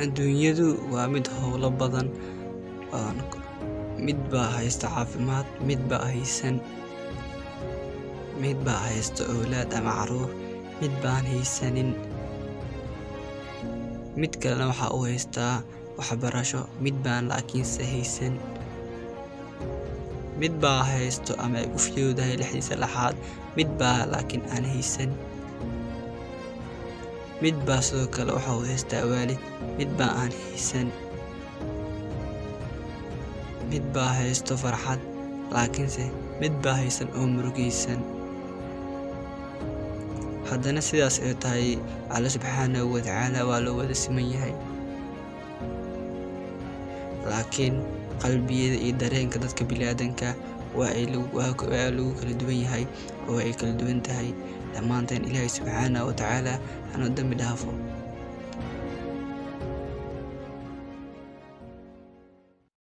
adduunyadu waa mid howlo badan mid baa haysta caafimaad, mid baa haysan, mid baa haysta awlaad ama caruur, mid baan haysanin, mid kalena waxa uu haystaa waxbarasho, mid baan laakiinse haysan, mid baa haysto ama ay u fiyoodahay lixdiisa laxaad, mid baa laakiin aan haysan, mid baa sidoo kale waxa uu haystaa waalid, mid baa aan haysan, mid baa haysto farxad, laakiinse mid baa haysan oo murugaysan. haddana sidaas ay tahay Alle subxaanahu wa tacaala waa loo wada siman yahay, laakiin qalbiyada iyo dareenka dadka bini'aadanka waa lagu kala duwan yahay oo ay kala duwan tahay. dhammaanteen Ilaahay subxaanahu wa tacaala hanu dambi dhaafo.